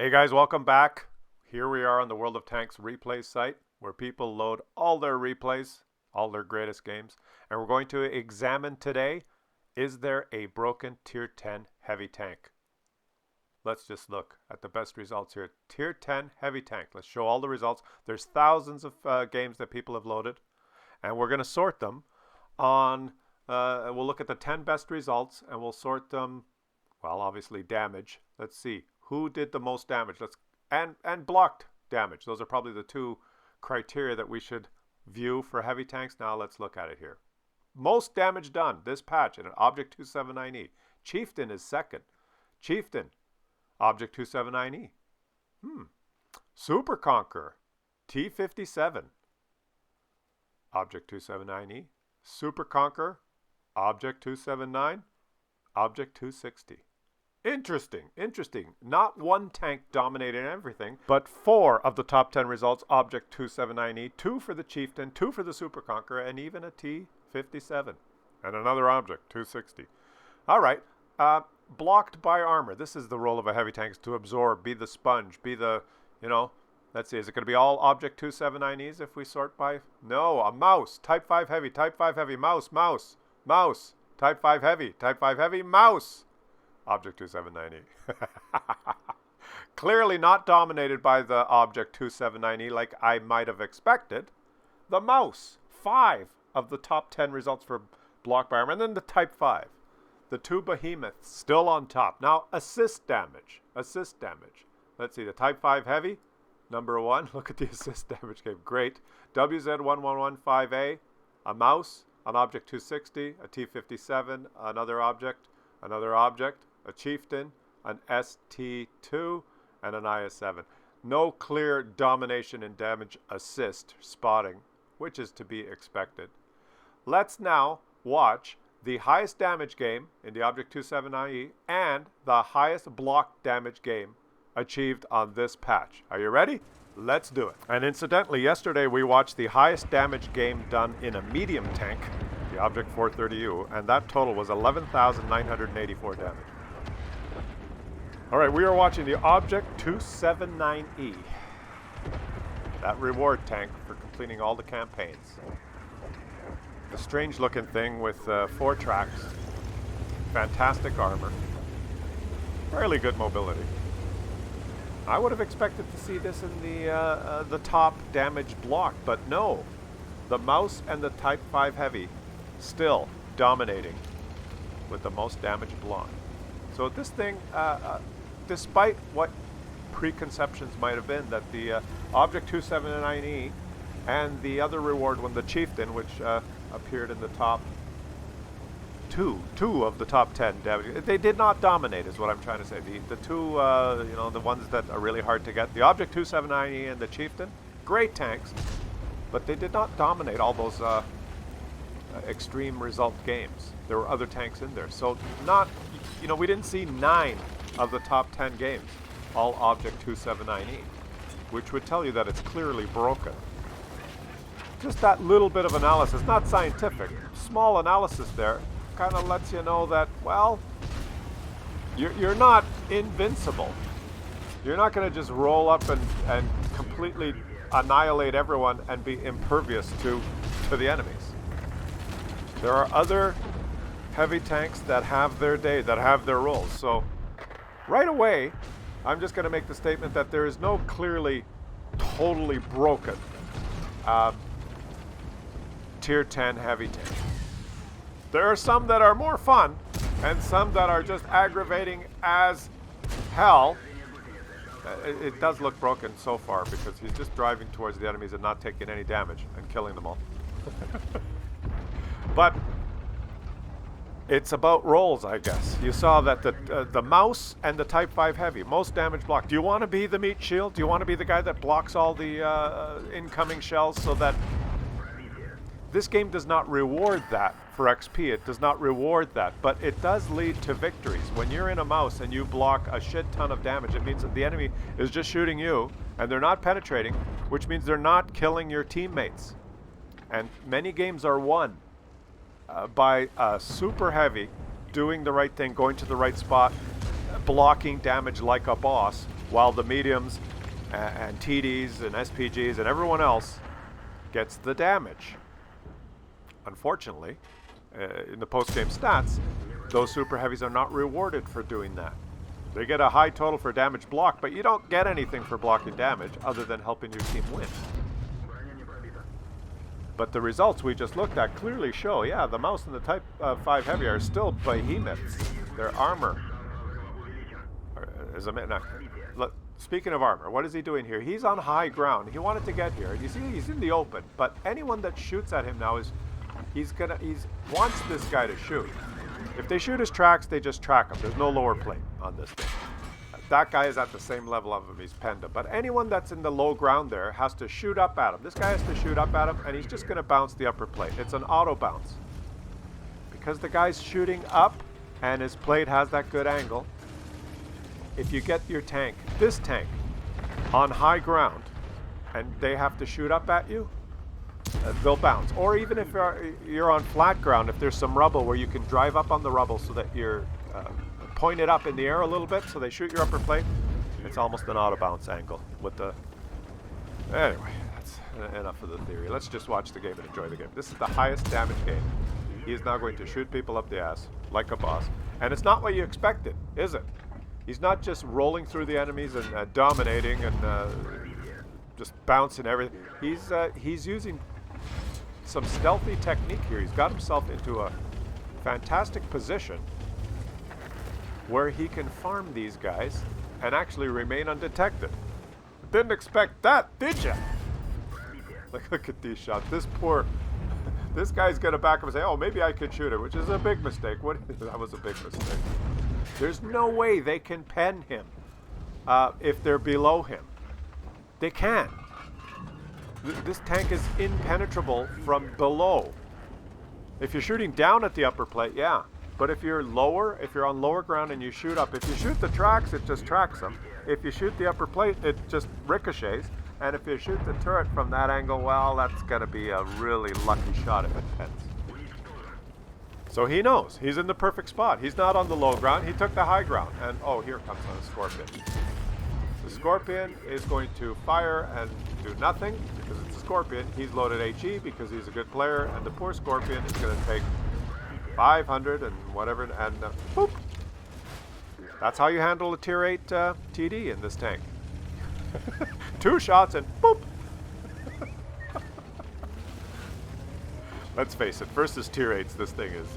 Hey guys, welcome back. Here we are on the World of Tanks replay site where people load all their replays, all their greatest games. And we're going to examine today, is there a broken Tier 10 heavy tank? Let's just look at the best results here. Tier 10 heavy tank. Let's show all the results. There's thousands of games that people have loaded. And we're going to sort them on, we'll look at the 10 best results and we'll sort them, well, obviously damage. Let's see. Who did the most damage? And blocked damage. Those are probably the two criteria that we should view for heavy tanks. Now let's look at it here. Most damage done this patch in an Object 279E. Chieftain is second. Chieftain, Object 279E. Super Conqueror, T57. Object 279E. Super Conqueror, Object 279, Object 260. Interesting. Not one tank dominating everything, but 4 of the top 10 results, Object 279E, 2 for the Chieftain, 2 for the Super Conqueror, and even a T57. And another Object, 260. All right, blocked by armor. This is the role of a heavy tank, is to absorb, be the sponge, be the, let's see, is it going to be all Object 279Es if we sort by? No, a mouse, Type 5 heavy, mouse, Type 5 heavy, mouse. Object 279E. Clearly not dominated by the Object 279E like I might have expected. The mouse, 5 of the top 10 results for block by armor. And then the Type 5. The 2 behemoths still on top. Now, assist damage. Let's see, the Type 5 heavy, number 1. Look at the assist damage game. Great. WZ1115A, a mouse, an Object 260, a T57, another object, a Chieftain, an ST2, and an IS-7. No clear domination in damage assist spotting, which is to be expected. Let's now watch the highest damage game in the Object 279E and the highest block damage game achieved on this patch. Are you ready? Let's do it. And incidentally, yesterday we watched the highest damage game done in a medium tank, the Object 430U, and that total was 11,984 damage. All right, we are watching the Object 279E, that reward tank for completing all the campaigns. The strange looking thing with 4 tracks, fantastic armor, fairly good mobility. I would have expected to see this in the top damage block, but no. The mouse and the Type 5 heavy still dominating with the most damage block. So this thing, despite what preconceptions might have been, that the Object 279E and the other reward one, the Chieftain, which appeared in the top two of the top 10 damage, they did not dominate, is what I'm trying to say. The two, the ones that are really hard to get, the Object 279E and the Chieftain, great tanks, but they did not dominate all those extreme result games. There were other tanks in there, so not, we didn't see 9 of the top 10 games, all Object 279E, which would tell you that it's clearly broken. Just that little bit of analysis, not scientific, small analysis there, kind of lets you know that, well, you're not invincible. You're not going to just roll up and completely annihilate everyone and be impervious to the enemies. There are other heavy tanks that have their day, that have their roles. So right away, I'm just going to make the statement that there is no clearly totally broken Tier 10 heavy tank. There are some that are more fun and some that are just aggravating as hell. It does look broken so far because he's just driving towards the enemies and not taking any damage and killing them all. But it's about roles, I guess. You saw that the mouse and the Type 5 heavy, most damage block. Do you want to be the meat shield? Do you want to be the guy that blocks all the incoming shells so that this game does not reward that for XP? It does not reward that, but it does lead to victories. When you're in a mouse and you block a shit ton of damage, it means that the enemy is just shooting you and they're not penetrating, which means they're not killing your teammates. And many games are won by a super heavy doing the right thing, going to the right spot, blocking damage like a boss, while the mediums and TDs and SPGs and everyone else gets the damage. Unfortunately, in the post-game stats, those super heavies are not rewarded for doing that. They get a high total for damage blocked, but you don't get anything for blocking damage other than helping your team win. But the results we just looked at clearly show, yeah, the Mouse and the Type 5 Heavy are still behemoths. Their armor is a minute. Speaking of armor, what is he doing here? He's on high ground. He wanted to get here. You see, he's in the open. But anyone that shoots at him now he wants this guy to shoot. If they shoot his tracks, they just track him. There's no lower plate on this thing. That guy is at the same level of him. He's penned him. But anyone that's in the low ground there has to shoot up at him. This guy has to shoot up at him, and he's just going to bounce the upper plate. It's an auto bounce. Because the guy's shooting up, and his plate has that good angle, if you get your tank, this tank, on high ground, and they have to shoot up at you, they'll bounce. Or even if you're on flat ground, if there's some rubble where you can drive up on the rubble so that you're pointed up in the air a little bit so they shoot your upper plate, it's almost an auto bounce angle with the... Anyway, that's enough of the theory. Let's just watch the game and enjoy the game. This is the highest damage game. He is now going to shoot people up the ass like a boss. And it's not what you expected, is it? He's not just rolling through the enemies and dominating and just bouncing everything. He's using some stealthy technique here. He's got himself into a fantastic position where he can farm these guys and actually remain undetected. Didn't expect that, did ya? Look at these shots. This guy's gonna back up and say, oh, maybe I could shoot him, which is a big mistake. That was a big mistake. There's no way they can pen him if they're below him. They can't. This tank is impenetrable from below. If you're shooting down at the upper plate, yeah. But if you're on lower ground and you shoot up, if you shoot the tracks, it just tracks them. If you shoot the upper plate, it just ricochets. And if you shoot the turret from that angle, well, that's going to be a really lucky shot if it pens. So he knows. He's in the perfect spot. He's not on the low ground. He took the high ground. And, oh, here comes the Scorpion. The Scorpion is going to fire and do nothing because it's a Scorpion. He's loaded HE because he's a good player. And the poor Scorpion is going to take 500 and whatever, and boop. That's how you handle a tier 8 TD in this tank. 2 shots and boop. Let's face it, versus tier 8s, this thing is,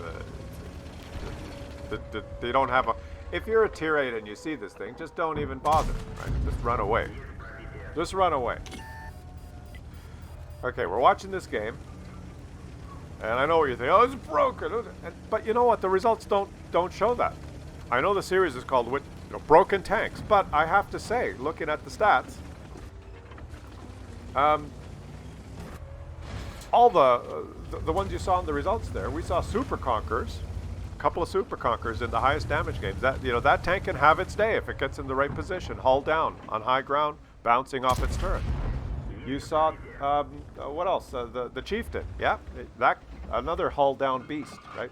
they don't have a, if you're a tier 8 and you see this thing, just don't even bother, right? Just run away. Just run away. Okay, we're watching this game. And I know what you're thinking, oh, it's broken. But you know what? The results don't show that. I know the series is called Broken Tanks, but I have to say, looking at the stats, all the ones you saw in the results there, we saw Super Conquerors, a couple of Super Conquerors in the highest damage games. That tank can have its day if it gets in the right position, hull down on high ground, bouncing off its turret. You saw what else? The Chieftain, yeah, another hull down beast, right?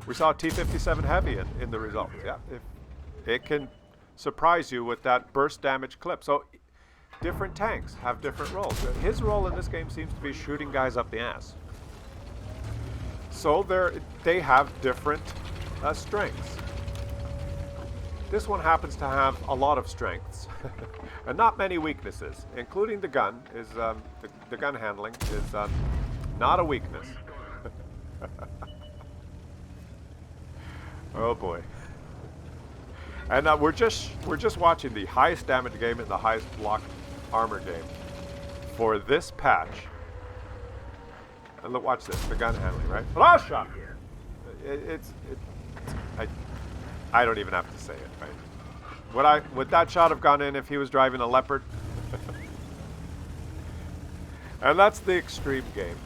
We saw T-57 Heavy in the results, yeah. It can surprise you with that burst damage clip. So different tanks have different roles. His role in this game seems to be shooting guys up the ass. So they have different strengths. This one happens to have a lot of strengths and not many weaknesses, including the gun. The gun handling is not a weakness. Oh boy. And we're just watching the highest damage game and the highest block armor game for this patch. And look, watch this, the gun handling, right? Flash shot. I don't even have to say it, right? Would that shot have gone in if he was driving a Leopard? And that's the extreme game.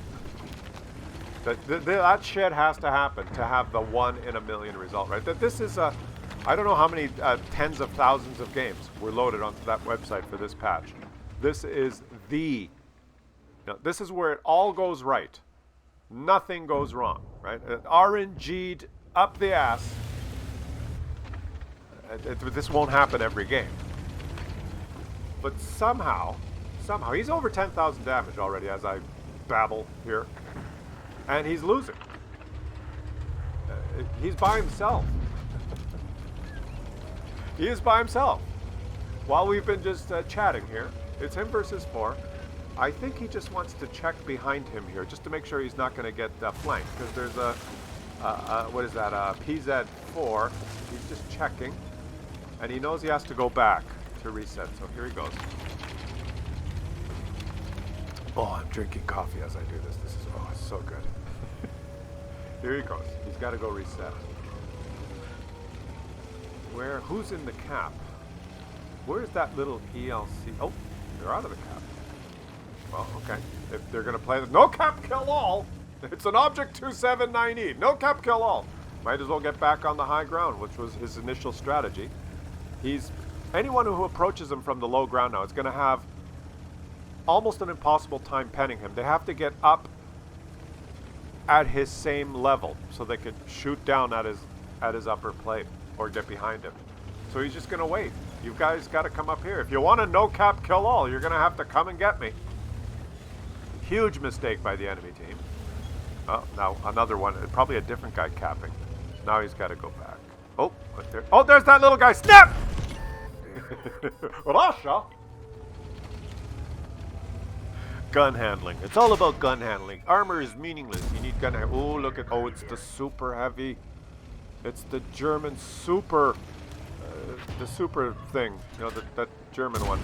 That shit has to happen to have the 1 in a million result, right? That this is I don't know how many tens of thousands of games were loaded onto that website for this patch. This is this is where it all goes right. Nothing goes wrong, right? RNG'd up the ass. This won't happen every game. But somehow, he's over 10,000 damage already as I babble here. And he's losing. He's by himself. He is by himself. While we've been just chatting here, it's him versus 4. I think he just wants to check behind him here, just to make sure he's not going to get flanked. Because there's a, what is that, PZ4. He's just checking. And he knows he has to go back to reset. So here he goes. Oh, I'm drinking coffee as I do this. This is, oh, it's so good. Here he goes. He's got to go reset. Who's in the cap? Where's that little ELC? Oh, they're out of the cap. Well, okay. If they're going to play the no cap kill all, it's an object 279E. No cap kill all. Might as well get back on the high ground, which was his initial strategy. Anyone who approaches him from the low ground now is going to have almost an impossible time penning him. They have to get up at his same level so they could shoot down at his upper plate or get behind him. So he's just going to wait. You guys got to come up here. If you want to no cap kill all, you're going to have to come and get me. Huge mistake by the enemy team. Oh, now another one. Probably a different guy capping. Now he's got to go back. Oh, right there. Oh, there's that little guy. Snap! Russia. Gun handling. It's all about gun handling. Armor is meaningless. You need gun handling. Oh, look at... Oh, it's the super heavy. It's the German super... the super thing. You know, that German one.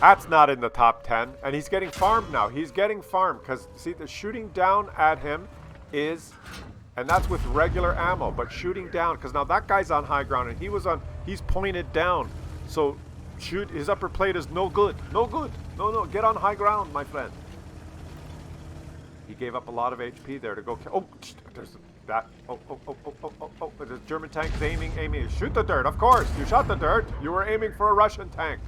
That's not in the top 10. And he's getting farmed now. He's getting farmed. Because, see, the shooting down at him is... And that's with regular ammo. But shooting down... Because now that guy's on high ground. And he was on... He's pointed down. So... his upper plate is no good. No good. No, get on high ground, my friend. He gave up a lot of HP there to go kill. Oh, there's that. Oh. The German tank's aiming. Shoot the dirt, of course. You shot the dirt. You were aiming for a Russian tank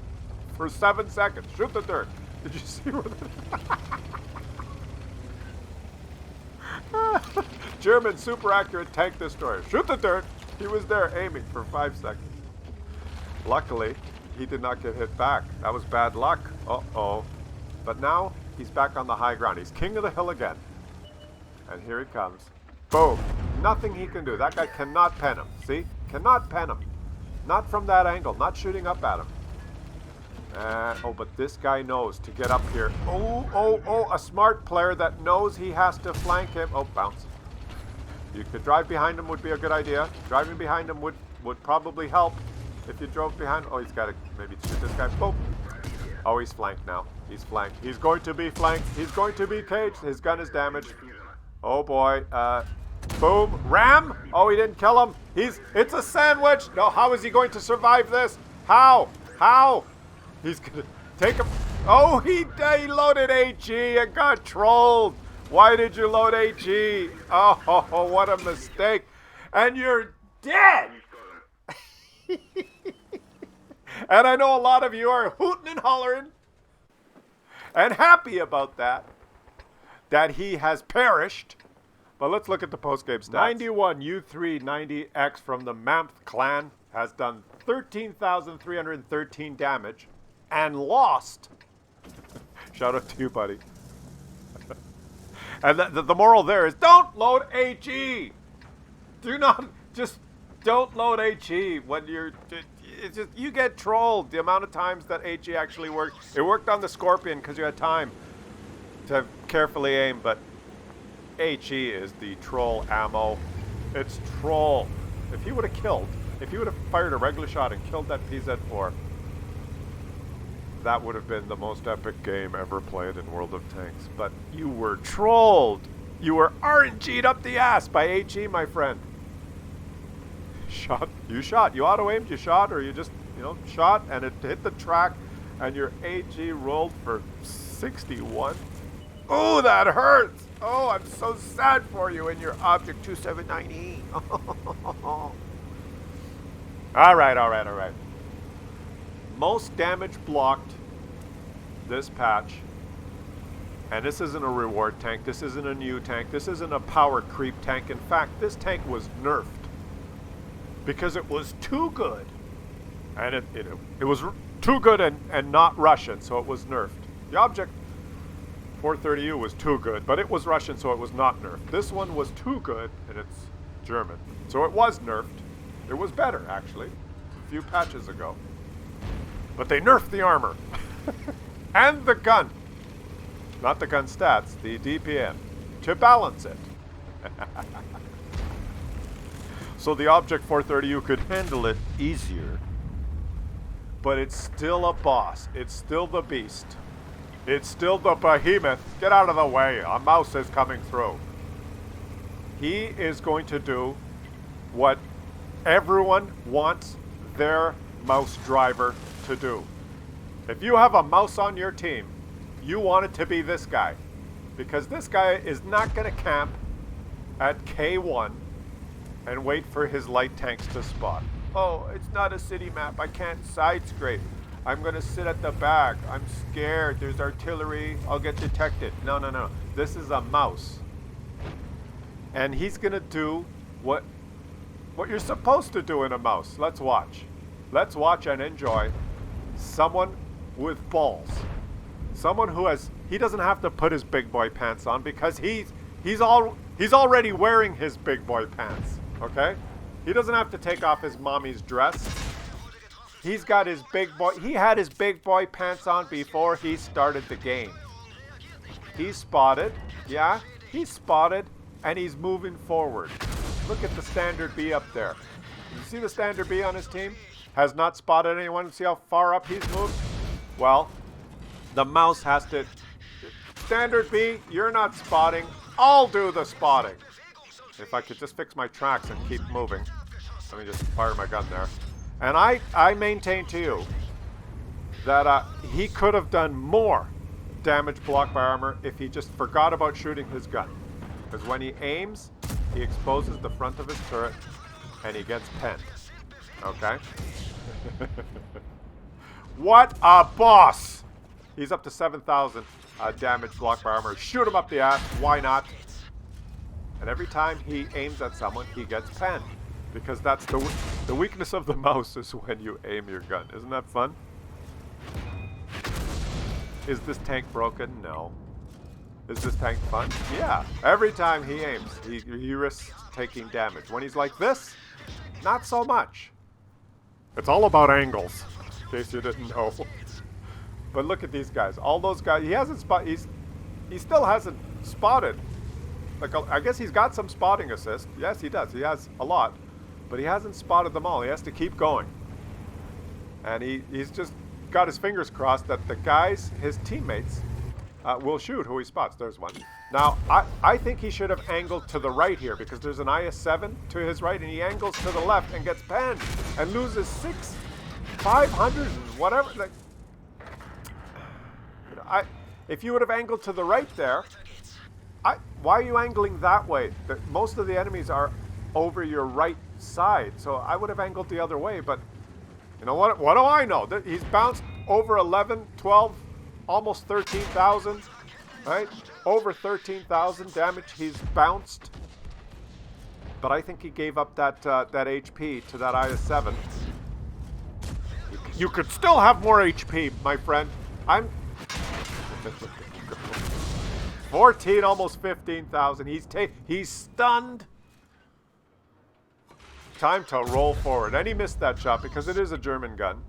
for 7 seconds. Shoot the dirt. Did you see what German super accurate tank destroyer. Shoot the dirt. He was there aiming for 5 seconds. Luckily, he did not get hit back. That was bad luck. Uh-oh. But now, he's back on the high ground. He's king of the hill again. And here he comes. Boom. Nothing he can do. That guy cannot pen him. See? Cannot pen him. Not from that angle. Not shooting up at him. Oh, but this guy knows to get up here. Oh. A smart player that knows he has to flank him. Oh, bounce. You could drive behind him would be a good idea. Driving behind him would probably help. If you drove behind... Oh, he's got to maybe shoot this guy. Boom. Oh, he's flanked now. He's flanked. He's going to be flanked. He's going to be caged. His gun is damaged. Oh, boy. Boom. Ram. Oh, he didn't kill him. It's a sandwich. No, how is he going to survive this? How? He's going to take him. Oh, he loaded HE and got trolled. Why did you load HE? Oh, what a mistake. And you're dead. And I know a lot of you are hooting and hollering and happy about that he has perished. But let's look at the post-game stats. 91 U3 90X from the Mamth clan has done 13,313 damage and lost. Shout out to you, buddy. And the moral there is don't load HE. Don't load HE when you're... It's just, you get trolled. The amount of times that HE actually worked. It worked on the Scorpion because you had time to carefully aim, but HE is the troll ammo. It's troll. If he would have fired a regular shot and killed that PZ4, that would have been the most epic game ever played in World of Tanks. But you were trolled. You were RNG'd up the ass by HE, my friend. You auto-aimed, you shot, or you just, shot, and it hit the track, and your HE rolled for 61. Oh, that hurts! Oh, I'm so sad for you in your Object 279E. All right. Most damage blocked this patch, and this isn't a reward tank, this isn't a new tank, this isn't a power creep tank. In fact, this tank was nerfed because it was too good, and it was too good and not Russian, so it was nerfed. The Object 430U was too good, but it was Russian, so it was not nerfed. This one was too good, and it's German. So it was nerfed. It was better, actually, a few patches ago. But they nerfed the armor. And the gun. Not the gun stats, the DPM. To balance it. So the Object 430U could handle it easier. But it's still a boss. It's still the beast. It's still the behemoth. Get out of the way. A mouse is coming through. He is going to do what everyone wants their mouse driver to do. If you have a mouse on your team, you want it to be this guy. Because this guy is not going to camp at K1 and wait for his light tanks to spot. Oh, it's not a city map. I can't side scrape. I'm going to sit at the back. I'm scared. There's artillery. I'll get detected. No, no, no. This is a mouse. And he's going to do what you're supposed to do in a mouse. Let's watch. Let's watch and enjoy someone with balls. Someone who he doesn't have to put his big boy pants on because he's already wearing his big boy pants. Okay? He doesn't have to take off his mommy's dress. He's got his big boy. He had his big boy pants on before he started the game. He's spotted. Yeah, he's spotted, and he's moving forward. Look at the standard B up there. You see the standard B on his team? Has not spotted anyone. See how far up he's moved? Well, the mouse has to... Standard B, you're not spotting. I'll do the spotting. If I could just fix my tracks and keep moving. Let me just fire my gun there. And I maintain to you that he could have done more damage blocked by armor if he just forgot about shooting his gun. Because when he aims, he exposes the front of his turret and he gets penned. Okay? What a boss! He's up to 7,000 damage blocked by armor. Shoot him up the ass. Why not? And every time he aims at someone, he gets penned. Because that's the weakness of the mouse is when you aim your gun. Isn't that fun? Is this tank broken? No. Is this tank fun? Yeah. Every time he aims, he risks taking damage. When he's like this, not so much. It's all about angles, in case you didn't know. But look at these guys. All those guys, he still hasn't spotted. Like, I guess he's got some spotting assist. Yes, he does. He has a lot. But he hasn't spotted them all. He has to keep going. And he's just got his fingers crossed that the guys, his teammates, will shoot who he spots. There's one. Now, I think he should have angled to the right here because there's an IS-7 to his right, and he angles to the left and gets penned and loses 500 and whatever. Like, if you would have angled to the right there, why are you angling that way? Most of the enemies are over your right side, so I would have angled the other way, but you know what do I know? He's bounced over 11, 12, almost 13,000, right? Over 13,000 damage he's bounced. But I think he gave up that HP to that IS-7. You could still have more HP, my friend. I'm 14, almost 15,000. He's stunned. Time to roll forward. And he missed that shot because it is a German gun.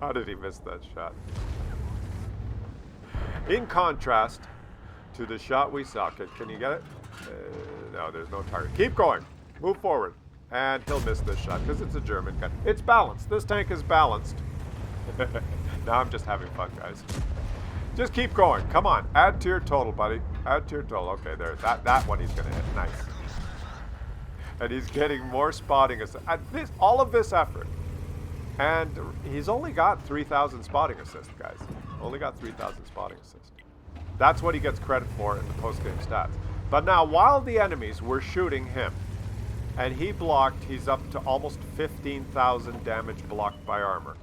How did he miss that shot? In contrast to the shot we saw. Can you get it? No, there's no target. Keep going. Move forward. And he'll miss this shot because it's a German gun. It's balanced. This tank is balanced. Now I'm just having fun, guys. Just keep going. Come on. Add to your total, buddy. Add to your total. Okay, there. That one he's going to hit. Nice. And he's getting more spotting assist. All of this effort. And he's only got 3,000 spotting assist, guys. Only got 3,000 spotting assist. That's what he gets credit for in the post-game stats. But now, while the enemies were shooting him, and he blocked, he's up to almost 15,000 damage blocked by armor.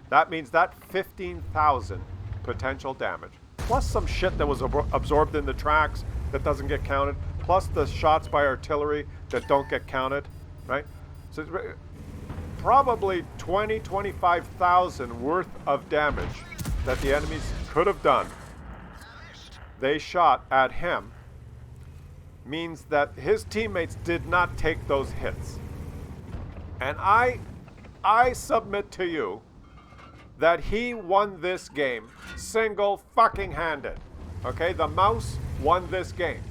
That means that 15,000 potential damage, plus some shit that was absorbed in the tracks that doesn't get counted, plus the shots by artillery that don't get counted, right? So probably 25,000 worth of damage that the enemies could have done, they shot at him, means that his teammates did not take those hits. And I submit to you that he won this game single fucking handed. Okay, the mouse won this game.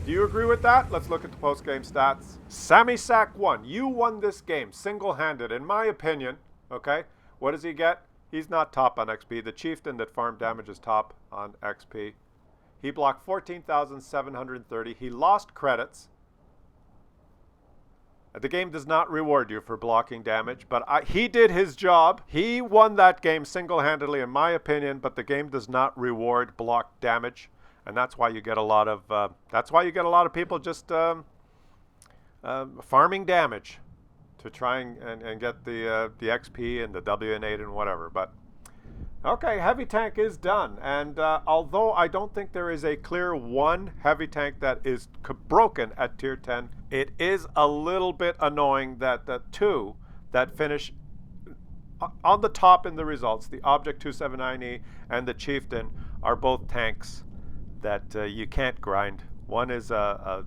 Do you agree with that? Let's look at the post-game stats. Sammy Sack won. You won this game single-handed, in my opinion. Okay, what does he get? He's not top on XP. The chieftain that farmed damage is top on XP. He blocked 14,730. He lost credits. The game does not reward you for blocking damage, but he did his job. He won that game single-handedly, in my opinion, but the game does not reward block damage, and that's why you get a lot of people just farming damage to try and get the XP and the WN8 and whatever. But okay, heavy tank is done, and although I don't think there is a clear one heavy tank that is broken at tier 10, it is a little bit annoying that the two that finish on the top in the results, the Object 279E and the Chieftain, are both tanks that you can't grind. One is a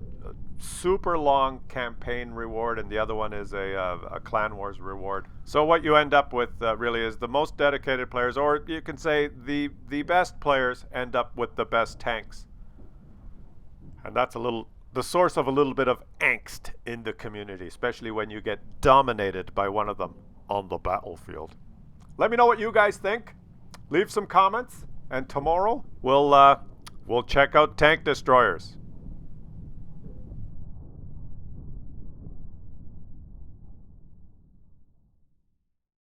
super long campaign reward, and the other one is a Clan Wars reward. So what you end up with really is the most dedicated players, or you can say the best players end up with the best tanks. And that's the source of a little bit of angst in the community, especially when you get dominated by one of them on the battlefield. Let me know what you guys think. Leave some comments, and tomorrow we'll check out tank destroyers.